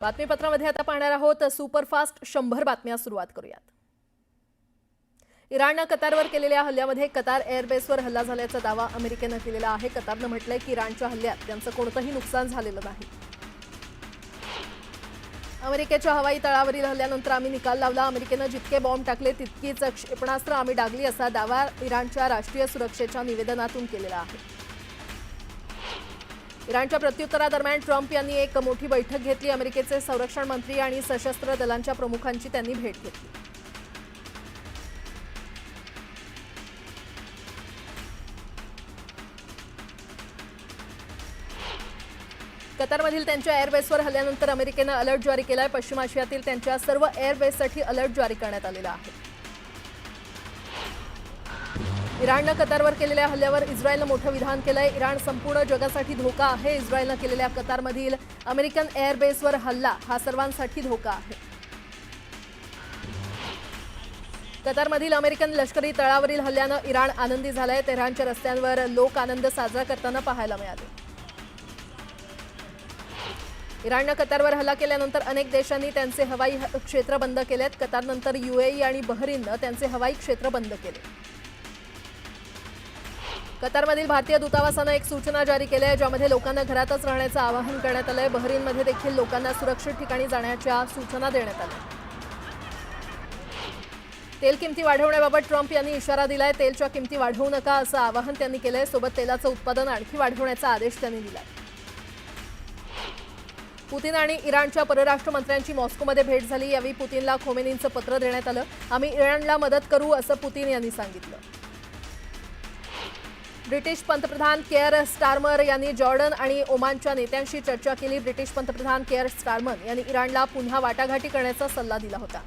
बातमीपत्रामध्ये आता पाहणार आहोत सुपरफास्ट 100 बातम्या सुरुवात करूयात। इराणने कतारवर केलेल्या हल्ल्यामध्ये कतार एअरबेसवर हल्ला झाल्याचा दावा अमेरिकेने केलेला आहे। कतारने म्हटलंय की इराणच्या हल्ल्यात त्यांचं कोणतंही नुकसान झालेलं नाही। अमेरिकेच्या हवाई तळावरील हल्ल्यानंतर आम्ही निकाल लावला। अमेरिकेने जितके बॉम्ब टाकले तितकीच क्षेपणास्त्र आम्ही डागली असा दावा इराणच्या राष्ट्रीय सुरक्षेच्या निवेदनातून केलेला आहे। इराणच्या प्रत्युत्तरादरम्यान ट्रम्प यांनी एक मोठी बैठक घेतली। अमेरिकेचे संरक्षण मंत्री आणि सशस्त्र दलांच्या प्रमुखांची त्यांनी भेट घेतली। कतारमधील त्यांच्या एअरबेसवर हल्ल्यानंतर अमेरिकेने अलर्ट जारी केलाय। पश्चिम आशियातील त्यांच्या सर्व एअरबेससाठी अलर्ट जारी करण्यात आलेला आहे। इराणने कतारवर केलेल्या हल्ल्यावर इस्रायलने मोठं विधान केलंय। इराण संपूर्ण जगासाठी धोका आहे। इस्रायलने केलेल्या कतारमधील अमेरिकन एअरबेसवर हल्ला हा सर्वांसाठी धोका आहे। कतारमधील अमेरिकन लष्करी तळावरील हल्ल्याने इराण आनंदी झालाय। तेहरानच्या रस्त्यांवर लोक आनंद साजरा करताना पाहायला मिळाले। इराणने कतारवर हल्ला केल्यानंतर अनेक देशांनी त्यांचे हवाई क्षेत्र बंद केलेत। कतारनंतर यूएई आणि बहरीनने त्यांचे हवाई क्षेत्र बंद केले। कतारमधील भारतीय दूतावासाने एक सूचना जारी केली आहे, ज्यामध्ये लोकांना घरातच राहण्याचं आवाहन करण्यात आलंय। बहरीनमध्ये देखील लोकांना सुरक्षित ठिकाणी जाण्याच्या सूचना देण्यात आल्या। तेल किमती वाढवण्याबाबत ट्रम्प यांनी इशारा दिलाय। तेलच्या किमती वाढवू नका असं आवाहन त्यांनी केलंय। सोबत तेलाचं उत्पादन आणखी वाढवण्याचा आदेश त्यांनी दिलाय। पुतीन आणि इराणच्या परराष्ट्र मंत्र्यांची मॉस्कोमध्ये भेट झाली। यावेळी पुतीनला खोमेनींचं पत्र देण्यात आलं। आम्ही इराणला मदत करू असं पुतीन यांनी सांगितलं। ब्रिटिश पंतप्रधान केअर स्टारमर यांनी जॉर्डन आणि ओमानच्या नेत्यांशी चर्चा केली। ब्रिटिश पंतप्रधान केअर स्टारमर यांनी इराणला पुन्हा वाटाघाटी करण्याचा सल्ला दिला होता।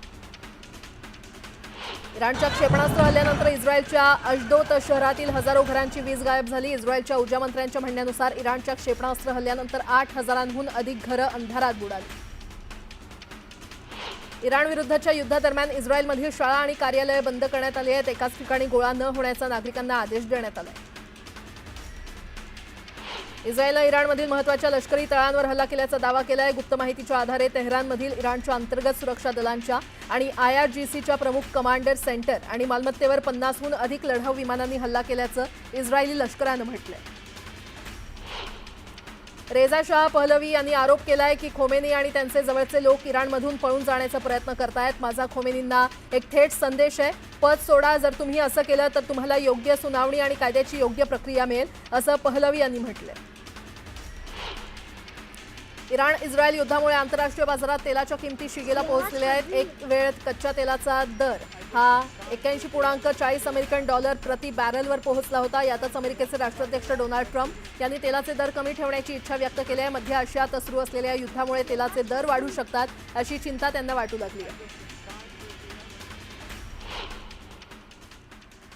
इराणच्या क्षेपणास्त्र हल्ल्यानंतर इस्रायलच्या अशदोद शहरातील हजारो घरांची वीज गायब झाली। इस्रायलच्या ऊर्जा मंत्र्यांच्या म्हणण्यानुसार इराणच्या क्षेपणास्त्र हल्ल्यानंतर 8,000हून अधिक घरं अंधारात बुडाली। इराण विरुद्धच्या युद्धादरम्यान इस्रायलमधील शाळा आणि कार्यालये बंद करण्यात आली आहेत। एकाच ठिकाणी गोळा न होण्याचा नागरिकांना आदेश देण्यात आला आहे। इस्रायलने इराणमधील महत्त्वाच्या लष्करी तळांवर हल्ला केल्याचा दावा केलाय। गुप्त माहितीच्या आधारे तेहरानमधील इराणच्या अंतर्गत सुरक्षा दलांच्या आणि IRGCच्या प्रमुख कमांडर सेंटर आणि मालमत्तेवर 50हून अधिक लढाऊ विमानांनी हल्ला केल्याचं इस्रायली लष्करानं म्हटलंय। रेजा शाह पहलवी यांनी आरोप केलाय की खोमेनी आणि त्यांचे जवळचे लोक इराणमधून पळून जाण्याचा प्रयत्न करतायत। माझा खोमेनींना एक थेट संदेश आहे, पद सोडा। जर तुम्ही असं केलं तर तुम्हाला योग्य सुनावणी आणि कायद्याची योग्य प्रक्रिया मिळेल असं पहलवी यांनी म्हटलंय। इराण इस्रायल युद्धामुळे आंतरराष्ट्रीय बाजारात तेलाच्या किमती शिगेला पोहोचलेल्या आहेत। एक वेळ कच्च्या तेलाचा दर हा 81.40 अमेरिकन डॉलर प्रति बॅरलवर पोहोचला होता। यातच अमेरिकेचे राष्ट्राध्यक्ष डोनाल्ड ट्रम्प यांनी तेलाचे दर कमी ठेवण्याची इच्छा व्यक्त केली आहे। मध्य आशियात सुरू असलेल्या युद्धामुळे तेलाचे दर वाढू शकतात अशी चिंता त्यांना वाटू लागली आहे।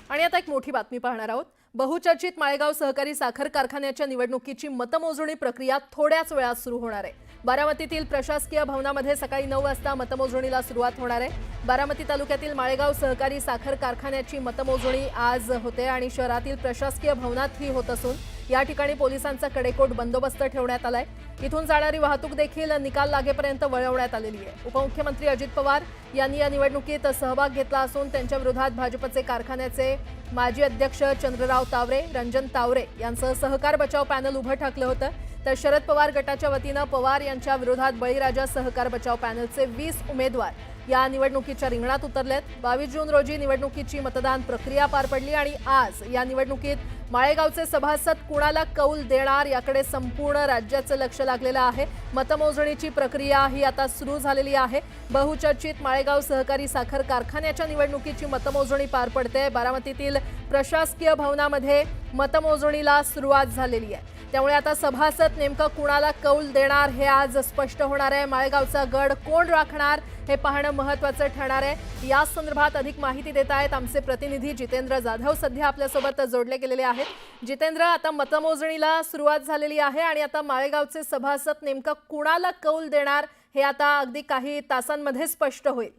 आणि आता एक मोठी बातमी पाहणार आहोत। बहुचर्चित माळेगाव सहकारी साखर कारखान्याच्या निवडणुकीची मतमोजणी प्रक्रिया थोड्याच वेळात सुरू होणार आहे। बारामतीतील प्रशासकीय भवनामध्ये सकाळी 9 वाजता मतमोजणीला सुरुवात होणार आहे। बारामती तालुक्यातील माळेगाव सहकारी साखर कारखान्याची मतमोजणी आज होते आणि शहरातील प्रशासकीय भवनात ही होत असून या ठिकाणी पोलिसांचा कडेकोट बंदोबस्त ठेवण्यात आलाय। इथून जाणारी वाहतूक देखील निकाल लागेपर्यंत वळवण्यात आलेली आहे। उपमुख्यमंत्री अजित पवार यांनी या निवडणुकीत सहभाग घेतला असून त्यांच्या विरोधात भाजपचे कारखान्याचे माजी अध्यक्ष चंद्रराव तावरे, रंजन तावरे यांचं सहकार बचाव पॅनल उभं ठाकलं होतं। तर शरद पवार गटाच्या वतीनं पवार यांच्या विरोधात बळीराजा सहकार बचाव पॅनलचे 20 उमेदवार या निवडणुकीच्या रिंगणात उतरलेत। 22 जून रोजी निवडणुकीची मतदान प्रक्रिया पार पडली आणि आज या निवडणुकीत माळेगावचे सभासद कुणाला कौल देणार याकडे संपूर्ण राज्याचं लक्ष लागलेलं आहे। मतमोजणीची प्रक्रिया ही आता सुरू झालेली आहे। बहुचर्चित माळेगाव सहकारी साखर कारखान्याच्या निवडणुकीची मतमोजणी पार पडते। बारामतीतील प्रशासकीय भवनामध्ये मतमोजणीला सुरुवात झालेली आहे। त्यामुळे आता सभासद नेमका कुणाला कौल देणार हे आज स्पष्ट होणार आहे। माळेगावचा गड कोण राखणार हे पाहणं महत्त्वाचं ठरणार आहे। या संदर्भात अधिक माहिती देत आहेत आमचे प्रतिनिधी जितेंद्र जाधव, सध्या आपल्यासोबत जोडले गेलेले आहेत। जितेंद्र, आता मतमोजणीला सुरुवात झालेली आहे आणि आता माळेगावचे सभासद नेमका कुणाला कौल देणार हे आता अगदी काही तासांमध्ये स्पष्ट होईल।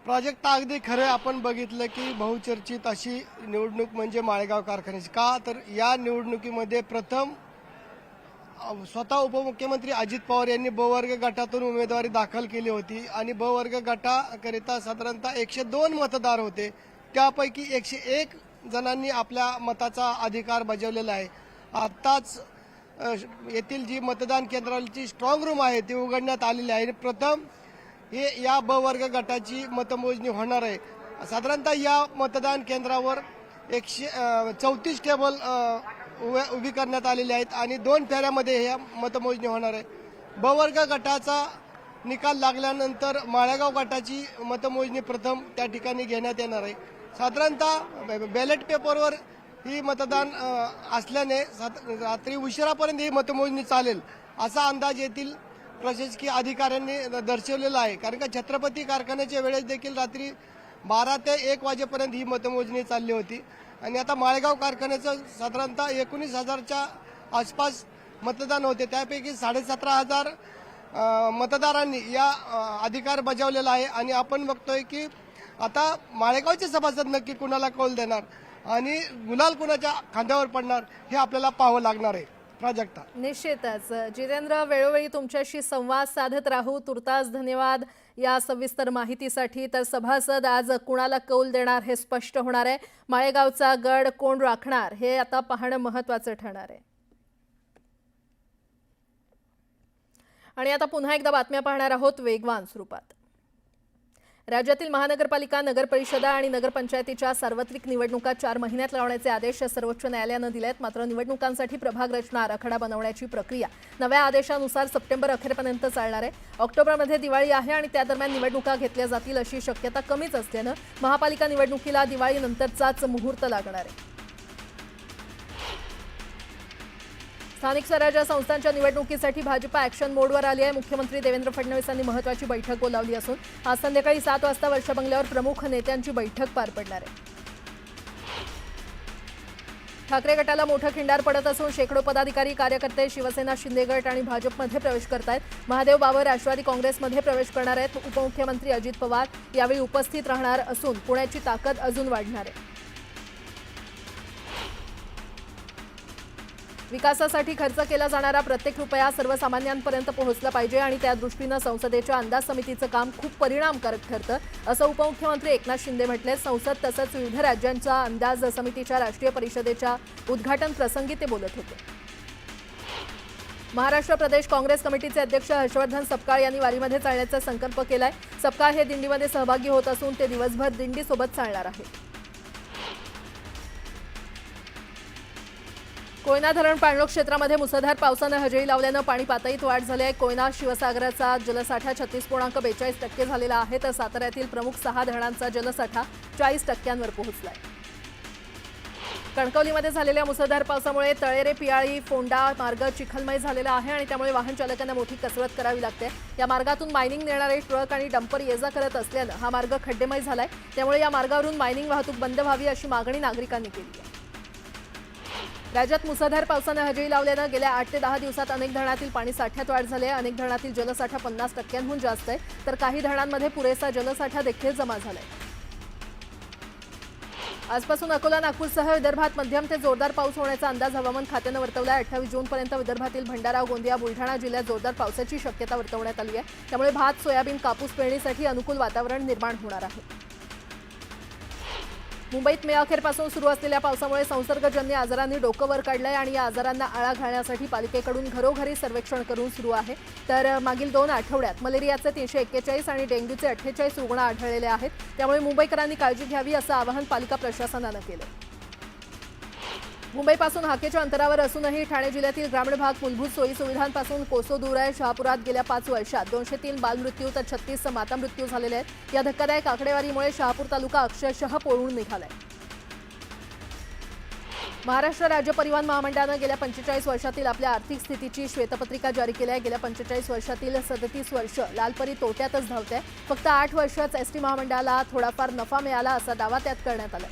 प्राजक्ता, अगदी खरं आपण बघितलं की बहुचर्चित अशी निवडणूक म्हणजे माळेगाव कारखान्याची। का तर या निवडणुकीमध्ये प्रथम स्वतः उपमुख्यमंत्री अजित पवार यांनी ब वर्ग गटातून उमेदवारी दाखल केली होती आणि ब वर्ग गटाकरिता साधारणतः 102 मतदार होते. त्यापैकी 101 जणांनी आपल्या मताचा अधिकार बजावलेला आहे. आताच येथील जी मतदान केंद्राची स्ट्रॉंग रूम आहे ती उघडण्यात आलेली आहे. प्रथम हे या ब वर्ग गटाची मतमोजणी होणार आहे. साधारणतः या मतदान केंद्रावर 134 टेबल उभी करण्यात आलेली आहेत आणि 2 फेऱ्यामध्ये हे मतमोजणी होणार आहे. ब वर्ग गटाचा निकाल लागल्यानंतर माळेगाव गटाची मतमोजणी प्रथम त्या ठिकाणी घेण्यात येणार आहे. साधारणतः बॅलेट पेपरवर ही मतदान असल्याने रात्री उशिरापर्यंत ही मतमोजणी चालेल असा अंदाज येथील प्रशासकीय अधिकाऱ्यांनी दर्शवलेला आहे. कारण का छत्रपती कारखान्याच्या वेळेस देखील रात्री 12 ते 1 वाजेपर्यंत ही मतमोजणी चालली होती आणि आता माळेगाव कारखान्याचं साधारणतः 19,000च्या आसपास मतदान होते. त्यापैकी 17,500 मतदारांनी या अधिकार बजावलेला आहे आणि आपण बघतोय की आता माळेगावचे सभासद नक्की कुणाला कौल देणार आणि गुलाल कुणाच्या खांद्यावर पडणार हे आपल्याला पाहावं लागणार आहे. प्राजक्ता, निश्चितच जितेंद्र, वेळोवेळी तुमच्याशी संवाद साधत राहू. तुर्तास धन्यवाद या सविस्तर माहितीसाठी. तर सभासद आज कुणाला कौल देणार हे स्पष्ट होणार आहे. माळेगावचा गड कोण राखणार हे आता पाहणं महत्त्वाचं ठरणार आहे. आणि आता पुन्हा एकदा बातम्या पाहणार आहोत वेगवान स्वरूपात. राज्यातील महानगरपालिका, नगरपरिषदा आणि नगरपंचायतीच्या सार्वत्रिक निवडणुका 4 महिन्यात लावण्याचे आदेश सर्वोच्च न्यायालयानं दिले आहेत. मात्र निवडणुकांसाठी प्रभाग रचना आराखडा बनवण्याची प्रक्रिया नव्या आदेशानुसार सप्टेंबर अखेरपर्यंत चालणार आहे. ऑक्टोबरमध्ये दिवाळी आहे आणि त्या दरम्यान निवडणुका घेतल्या जातील अशी शक्यता कमीच असल्यानं महापालिका निवडणुकीला दिवाळीनंतरचाच मुहूर्त लागणार आहे. स्थानिक स्वराज्य संस्थांच्या निवडणुकीसाठी भाजपा ॲक्शन मोडवर आली आहे. मुख्यमंत्री देवेंद्र फडणवीस यांनी महत्त्वाची बैठक बोलावली असून आज संध्याकाळी 7 वाजता वर्षा बंगल्यावर प्रमुख नेत्यांची बैठक पार पडणार आहे. ठाकरे गटाला मोठं खिंडार पडत असून शेकडो पदाधिकारी, कार्यकर्ते शिवसेना, शिंदे गट आणि भाजपमध्ये प्रवेश करत आहेत. महादेव बाबर राष्ट्रवादी काँग्रेसमध्ये प्रवेश करणार आहेत. उपमुख्यमंत्री अजित पवार यावेळी उपस्थित राहणार असून पुण्याची ताकद अजून वाढणार आहे. विकासासाठी खर्च केला जाणारा प्रत्येक रुपया सर्वसामान्यांपर्यंत पोहोचला पाहिजे आणि त्या दृष्टीनं संसदेच्या अंदाज समितीचं काम खूप परिणामकारक ठरतं असं उपमुख्यमंत्री एकनाथ शिंदे म्हटले. संसद तसंच विविध राज्यांच्या अंदाज समितीच्या राष्ट्रीय परिषदेच्या उद्घाटन प्रसंगी ते बोलत होते. महाराष्ट्र प्रदेश काँग्रेस कमिटीचे अध्यक्ष हर्षवर्धन सपकाळ यांनी वारीमध्ये चालण्याचा संकल्प केलाय. सपकाळ हे दिंडीमध्ये सहभागी होत असून ते दिवसभर दिंडीसोबत चालणार आहेत. कोयना धरण पाणलोट क्षेत्रामध्ये मुसळधार पावसानं हजेरी लावल्यानं पाणी पातळीत वाढ झाली आहे. कोयना शिवसागराचा जलसाठा 36.42% झालेला आहे तर साताऱ्यातील प्रमुख 6 धरणांचा जलसाठा 40% पोहोचलाय. कणकवलीमध्ये झालेल्या मुसळधार पावसामुळे तळेरे, पियाळी, फोंडा मार्ग चिखलमय झालेला आहे आणि त्यामुळे वाहन चालकांना मोठी कसरत करावी लागते. या मार्गातून मायनिंग नेणारे ट्रक आणि डंपर ये-जा करत असल्यानं हा मार्ग खड्डेमय झालाय. त्यामुळे या मार्गावरून मायनिंग वाहतूक बंद व्हावी अशी मागणी नागरिकांनी केली आहे. राज्यात मुसळधार पावसानं हजेरी लावल्यानं गेल्या 8 ते 10 दिवसात अनेक धरणातील पाणी साठ्यात वाढ झाली आहे. अनेक धरणातील जलसाठा 50%हून जास्त आहे तर काही धरणांमध्ये पुरेसा जलसाठा देखील जमा झालाय. आजपासून अकोला, नागपूरसह विदर्भात मध्यम ते जोरदार पाऊस होण्याचा अंदाज हवामान खात्यानं वर्तवला आहे. 28 जूनपर्यंत विदर्भातील भंडारा, गोंदिया, बुलढाणा जिल्ह्यात जोरदार पावसाची शक्यता वर्तवण्यात आली आहे. त्यामुळे भात, सोयाबीन, कापूस पेरणीसाठी अनुकूल वातावरण निर्माण होणार आहे. मुंबईत मे अखेरपासून सुरू असलेल्या पावसामुळे संसर्गजन्य आजारांनी डोकं वर काढलंय आणि या आजारांना आळा घालण्यासाठी पालिकेकडून घरोघरी सर्वेक्षण करून सुरू आहे. तर मागील 2 आठवड्यात मलेरियाचे 341 आणि डेंग्यूचे 48 रुग्ण आढळलेले आहेत. त्यामुळे मुंबईकरांनी काळजी घ्यावी असं आवाहन पालिका प्रशासनानं केलं. मुंबईपासून हाकेच्या अंतरावर असूनही ठाणे जिल्ह्यातील ग्रामीण भाग मूलभूत सोयी सुविधांपासून कोसो दूर आहे. शहापुरात गेल्या 5 वर्षात 203 बालमृत्यू तर 36 माता मृत्यू झालेले आहेत. या धक्कादायक आकडेवारीमुळे शहापूर तालुका अक्षरशः पोळून निघालाय. महाराष्ट्र राज्य परिवहन महामंडळानं गेल्या 45 वर्षातील आपल्या आर्थिक स्थितीची श्वेतपत्रिका जारी केली आहे. गेल्या 45 वर्षातील 37 वर्ष लालपरी तोट्यातच धावते. फक्त 8 वर्षात एसटी महामंडळाला थोडाफार नफा मिळाला असा दावा त्यात करण्यात आला.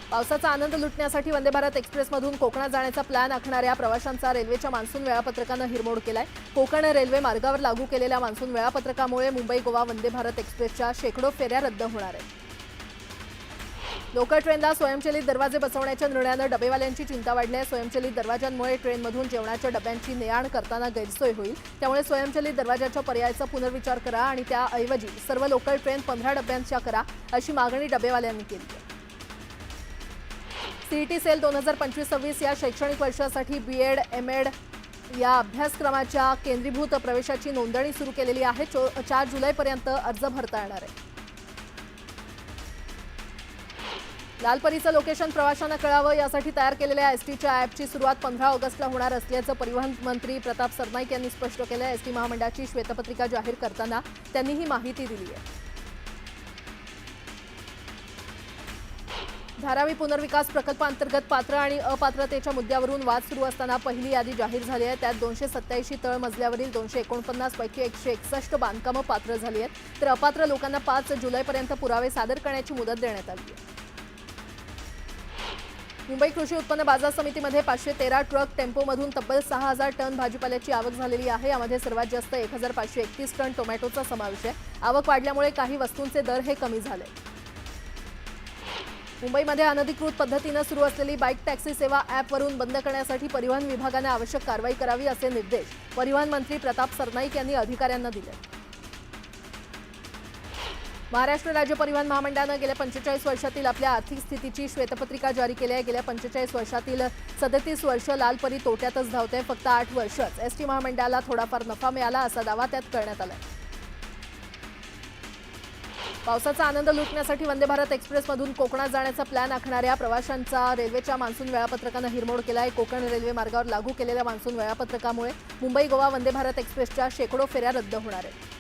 पावसाचा आनंद लुटण्यासाठी वंदे भारत एक्सप्रेसमधून कोकणात जाण्याचा प्लॅन आखणाऱ्या प्रवाशांचा रेल्वेच्या मान्सून वेळापत्रकानं हिरमोड केलाय. कोकण रेल्वे मार्गावर लागू केलेल्या मान्सून वेळापत्रकामुळे मुंबई गोवा वंदे भारत एक्सप्रेसच्या शेकडो फेऱ्या रद्द होणार आहेत. लोकल ट्रेनला स्वयंचलित दरवाजे बसवण्याच्या निर्णयानं डबेवाल्यांची चिंता वाढली आहे. स्वयंचलित दरवाजांमुळे ट्रेनमधून जेवणाच्या डब्यांची ने-आण करताना गैरसोय होईल. त्यामुळे स्वयंचलित दरवाजाच्या पर्यायाचा पुनर्विचार करा आणि त्याऐवजी सर्व लोकल ट्रेन 15 डब्यांच्या करा, अशी मागणी डबेवाल्यांनी केली आहे. सीईटी सेल 2025-26 या शैक्षणिक वर्षासाठी बीएड, एमएड या अभ्यासक्रमाच्या केंद्रीभूत प्रवेशाची नोंदणी सुरू केलेली आहे. 4 जुलैपर्यंत अर्ज भरता येणार आहे. लालपरीचं लोकेशन प्रवाशांना कळावं यासाठी तयार केलेल्या एसटीच्या ॲपची सुरुवात 15 ऑगस्टला होणार असल्याचं परिवहन मंत्री प्रताप सरनाईक यांनी स्पष्ट केलं. एसटी महामंडळाची श्वेतपत्रिका जाहीर करताना त्यांनी ही माहिती दिली आहे. धारावी पुनर्विकास प्रकल्पांतर्गत पात्र आणि अपात्रतेच्या मुद्द्यावरून वाद सुरू असताना पहिली यादी जाहीर झाली आहे. त्यात 287 तळमजल्यावरील 249 पैकी 161 बांधकामं पात्र झाली आहेत, तर अपात्र लोकांना 5 जुलैपर्यंत पुरावे सादर करण्याची मुदत देण्यात आली आहे. मुंबई कृषी उत्पन्न बाजार समितीमध्ये 513 ट्रक टेम्पोमधून तब्बल 6000 टन भाजीपाल्याची आवक झालेली आहे. यामध्ये सर्वात जास्त 1531 टन टोमॅटोचा समावेश आहे. आवक वाढल्यामुळे काही वस्तूंचे दर हे कमी झाले. मुंबईमध्ये अनधिकृत पद्धतीनं सुरू असलेली बाईक टॅक्सी सेवा ॲपवरून बंद करण्यासाठी परिवहन विभागाने आवश्यक कारवाई करावी, असे निर्देश परिवहन मंत्री प्रताप सरनाईक यांनी अधिकाऱ्यांना दिले. महाराष्ट्र राज्य परिवहन महामंडळानं गेल्या 45 वर्षातील आपल्या आर्थिक स्थितीची श्वेतपत्रिका जारी केली आहे. गेल्या 45 वर्षातील 37 वर्ष लालपरी तोट्यातच धावते. फक्त 8 वर्षच एसटी महामंडळाला थोडाफार नफा मिळाला, असा दावा त्यात करण्यात आलाय. पावसाचा आनंद लुटण्यासाठी वंदे भारत एक्सप्रेसमधून कोकणात जाण्याचा प्लॅन आखणाऱ्या प्रवाशांचा रेल्वेच्या मान्सून वेळापत्रकानं हिरमोड केला आहे. कोकण रेल्वे मार्गावर लागू केलेल्या मान्सून वेळापत्रकामुळे मुंबई गोवा वंदे भारत एक्सप्रेसच्या शेकडो फेऱ्या रद्द होणार आहेत.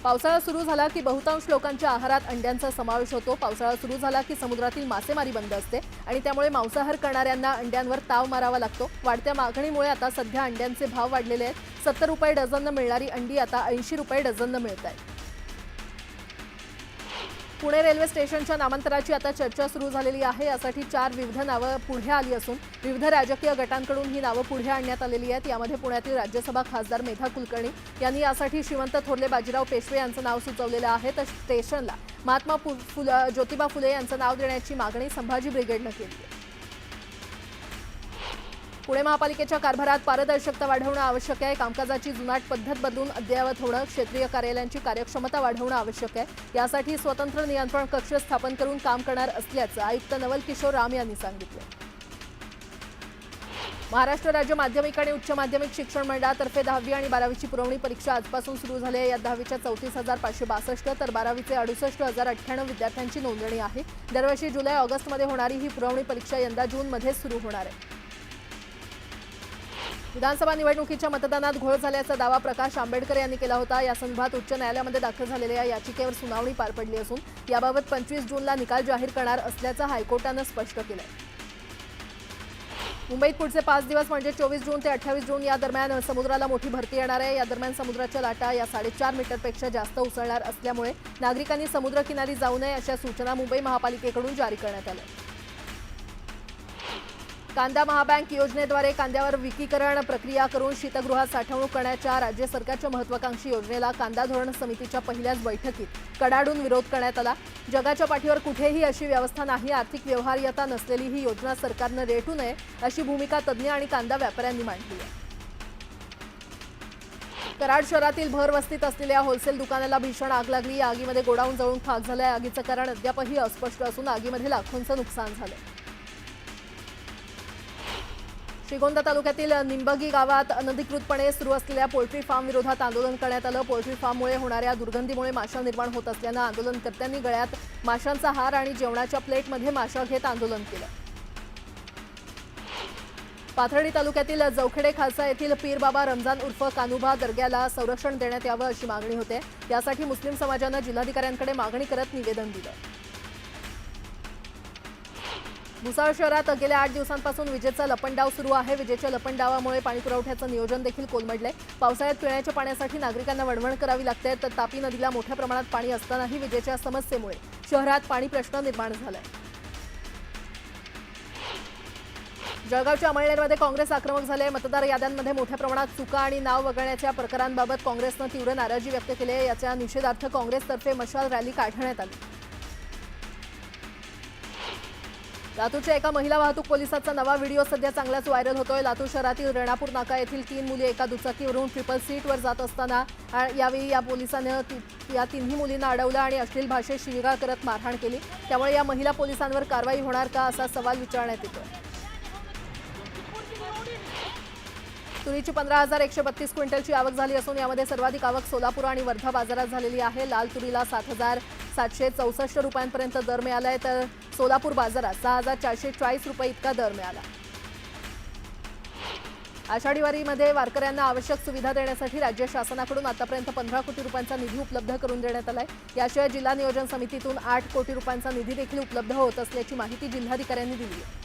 पावसाळा सुरू झाला की बहुतांश लोकांच्या आहारात अंड्यांचा समावेश होतो. पावसाळा सुरू झाला की समुद्रातील मासेमारी बंद असते आणि त्यामुळे मांसाहार करणाऱ्यांना अंड्यांवर ताव मारावा लागतो. वाढत्या मागणीमुळे आता सध्या अंड्यांचे भाव वाढलेले आहेत. 70 रुपये डझननं मिळणारी अंडी आता 80 रुपये डझननं मिळत आहेत. पुणे रेल्वे स्टेशनच्या नामांतराची आता चर्चा सुरू झालेली आहे. यासाठी 4 विविध नावं पुढे आली असून विविध राजकीय गटांकडून ही नावं पुढे आणण्यात आलेली आहेत. यामध्ये पुण्यातील राज्यसभा खासदार मेधा कुलकर्णी यांनी यासाठी श्रीमंत थोरले बाजीराव पेशवे यांचं नाव सुचवलेलं आहे. तर स्टेशनला महात्मा ज्योतिबा फुले यांचं नाव देण्याची मागणी संभाजी ब्रिगेडनं केली आहे. पुणे महापालिकेच्या कारभारात पारदर्शकता वाढवणं आवश्यक आहे. कामकाजाची जुनाट पद्धत बदलून अद्ययावत होणं, क्षेत्रीय कार्यालयांची कार्यक्षमता वाढवणं आवश्यक आहे. यासाठी स्वतंत्र नियंत्रण कक्ष स्थापन करून काम करणार असल्याचं आयुक्त नवल किशोर राम यांनी सांगितलं. महाराष्ट्र राज्य माध्यमिक आणि उच्च माध्यमिक शिक्षण मंडळातर्फे 10वी आणि 12वीची पुरवणी परीक्षा आजपासून सुरू झाली आहे. यात 10वीच्या 34,562 तर 12वीचे 68,098 विद्यार्थ्यांची नोंदणी आहे. दरवर्षी जुलै-ऑगस्टमध्ये होणारी ही पुरवणी परीक्षा यंदा जूनमध्ये सुरू होणार आहे. विधानसभा निवडणुकीच्या मतदानात घोळ झाल्याचा दावा प्रकाश आंबेडकर यांनी केला होता. या संदर्भात उच्च न्यायालयामध्ये दाखल झालेल्या याचिकेवर सुनावणी पार पडली असून याबाबत 25 जूनला निकाल जाहीर करणार असल्याचं हायकोर्टानं स्पष्ट केलंय. मुंबईत पुढचे 5 दिवस म्हणजे 24 जून ते 28 जून या दरम्यान समुद्राला मोठी भरती येणार आहे. या दरम्यान समुद्राच्या लाटा या 4.5 मीटरपेक्षा जास्त उसळणार असल्यामुळे नागरिकांनी समुद्रकिनारी जाऊ नये, अशा सूचना मुंबई महापालिकेकडून जारी करण्यात आल्या. कांदा महाबँक योजनेद्वारे कांद्यावर विकीकरण प्रक्रिया करून शीतगृहात साठवणूक करण्याच्या राज्य सरकारच्या महत्त्वाकांक्षी योजनेला कांदा धोरण समितीच्या पहिल्याच बैठकीत कडाडून विरोध करण्यात आला. जगाच्या पाठीवर कुठेही अशी व्यवस्था नाही, आर्थिक व्यवहार्यता नसलेली ही योजना सरकारनं रेटू नये, अशी भूमिका तज्ज्ञ आणि कांदा व्यापाऱ्यांनी मांडली आहे. कराड शहरातील भरवस्तीत असलेल्या होलसेल दुकानाला भीषण आग लागली. या आगीमध्ये गोडाऊन जळून खाक झालंय. आगीचं कारण अद्यापही अस्पष्ट असून आगीमध्ये लाखोंचं नुकसान झालंय. श्रीगोंदा तालुक्यातील निंबगी गावात अनधिकृतपणे सुरू असलेल्या पोल्ट्री फार्म विरोधात आंदोलन करण्यात आलं. पोल्ट्री फार्ममुळे होणाऱ्या दुर्गंधीमुळे माशा निर्माण होत असल्यानं आंदोलनकर्त्यांनी गळ्यात माशांचा हार आणि जेवणाच्या प्लेटमध्ये माशा घेत आंदोलन केलं. पाथर्डी तालुक्यातील जवखेडे खालसा येथील पीर बाबा रमजान उर्फ कानुबा दर्ग्याला संरक्षण देण्यात यावं, अशी मागणी होते. यासाठी मुस्लिम समाजानं जिल्हाधिकाऱ्यांकडे मागणी करत निवेदन दिलं. भुसावळ शहरात गेल्या 8 दिवसांपासून विजेचा लपंडाव सुरू आहे. विजेच्या लपंडावामुळे पाणीपुरवठ्याचं नियोजन देखील कोलमडलंय. पावसाळ्यात पिण्याच्या पाण्यासाठी नागरिकांना वणवण करावी लागते. तर तापी नदीला मोठ्या प्रमाणात पाणी असतानाही विजेच्या समस्येमुळे शहरात पाणी प्रश्न निर्माण झालाय. जळगावच्या अमळनेरमध्ये काँग्रेस आक्रमक झाले. मतदार याद्यांमध्ये मोठ्या प्रमाणात चुका आणि नाव वगळण्याच्या प्रकारांबाबत काँग्रेसनं तीव्र नाराजी व्यक्त केली आहे. याच्या निषेधार्थ काँग्रेसतर्फे मशाल रॅली काढण्यात आली. लातूरच्या एका महिला वाहतूक पोलिसाचा नवा व्हिडिओ सध्या चांगलाच व्हायरल होतोय। लातूर शहरातील रेणापूर नाका येथील 3 मुली एका दुचाकीवरून ट्रिपल सीटवर जात असताना यावेळी या पोलिसांनी या तिन्ही मुलींना अडवलं आणि अश्लील भाषेत शिवीगाळ करत मारहाण केली। त्यामुळे या महिला पोलिसांवर कारवाई होणार का असा सवाल विचारण्यात येतोय। तुरीची 15,132 क्विंटलची आवक झाली असून यामध्ये सर्वाधिक आवक सोलापूर आणि वर्धा बाजारात झालेली आहे। लाल तुरीला 7,764 रुपयांपर्यंत दर मिळालाय, तर सोलापूर बाजारात 6,440 रुपये इतका दर मिळाला। आषाढी वारीमध्ये वारकऱ्यांना आवश्यक सुविधा देण्यासाठी राज्य शासनाकडून आतापर्यंत 15 कोटी रुपयांचा निधी उपलब्ध करून देण्यात आलाय। याशिवाय जिल्हा नियोजन समितीतून 8 कोटी रुपयांचा निधी देखील उपलब्ध होत असल्याची माहिती जिल्हाधिकाऱ्यांनी दिली आहे।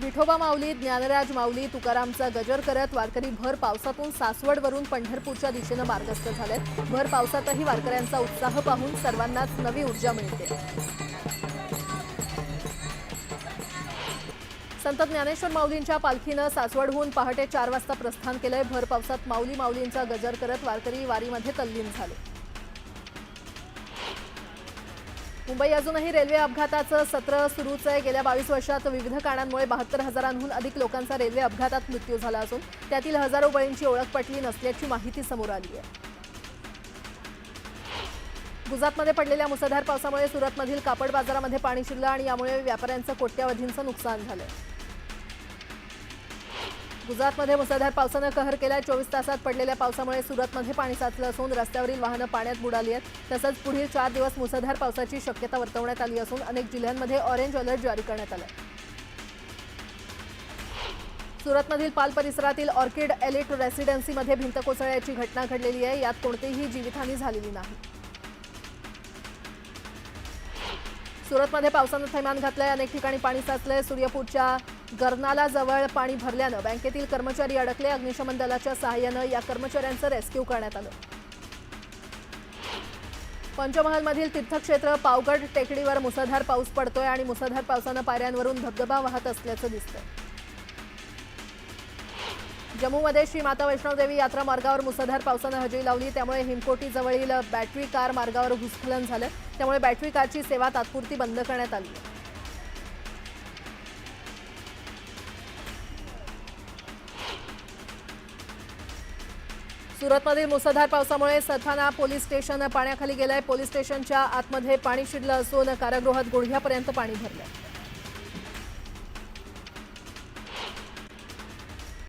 विठोबा माऊली, ज्ञानराज माऊली, तुकारामचा गजर करत वारकरी भर पावसातून सासवडवरून पंढरपूरच्या दिशेनं मार्गस्थ झालेत। भर पावसातही वारकऱ्यांचा उत्साह पाहून सर्वांनाच नवी ऊर्जा मिळते। संत ज्ञानेश्वर माऊलींच्या पालखीनं सासवडहून पहाटे 4 वाजता प्रस्थान केलंय। भर पावसात माऊलींचा गजर करत वारकरी वारीमध्ये तल्लीन झाले। मुंबई अजूनही रेल्वे अपघाताचं सत्र सुरूच आहे। गेल्या 22 वर्षात विविध कारणांमुळे 72,000हून अधिक लोकांचा रेल्वे अपघातात मृत्यू झाला असून त्यातील हजारो बळींची ओळख पटली नसल्याची माहिती समोर आली आहे। गुजरातमध्ये पडलेल्या मुसळधार पावसामुळे सुरतमधील कापड बाजारामध्ये पाणी शिरलं आणि यामुळे व्यापाऱ्यांचं कोट्यावधींचं नुकसान झालं। गुजरातमध्ये मुसळधार पावसानं कहर केलाय। 24 तासात पडलेल्या पावसामुळे सुरतमध्ये पाणी साचलं असून रस्त्यावरील वाहनं पाण्यात बुडाली आहेत। तसंच पुढील 4 दिवस मुसळधार पावसाची शक्यता वर्तवण्यात आली असून अनेक जिल्ह्यांमध्ये ऑरेंज अलर्ट जारी करण्यात आलाय। सुरतमधील पाल परिसरातील ऑर्किड एलिट रेसिडेन्सीमध्ये भिंत कोसळण्याची घटना घडलेली आहे। यात कोणतीही जीवितहानी झालेली नाही। सुरतमध्ये पावसानं थैमान घातलंय। अनेक ठिकाणी पाणी साचलंय। सूर्यपूरच्या गर्नाला जवळ पाणी भरल्यानं बँकेतील कर्मचारी अडकले। अग्निशमन दलाच्या सहाय्यानं या कर्मचाऱ्यांचं रेस्क्यू करण्यात आलं। पंचमहालमधील तीर्थक्षेत्र पावगड टेकडीवर मुसळधार पाऊस पडतोय आणि मुसळधार पावसानं पायऱ्यांवरून धबधबा वाहत असल्याचं दिसतंय। जम्मूमध्ये श्री माता वैष्णोदेवी यात्रा मार्गावर मुसळधार पावसानं हजेरी लावली। त्यामुळे हिमकोटी जवळील बॅटरी कार मार्गावर भूस्खलन झालं। त्यामुळे बॅटरी कारची सेवा तात्पुरती बंद करण्यात आली आहे। सुरतमधील मुसळधार पावसामुळे सथाना पोलीस स्टेशन पाण्याखाली गेलंय। पोलीस स्टेशनच्या आतमध्ये पाणी शिरलं असून कारागृहात गुडघ्यापर्यंत पाणी भरलंय।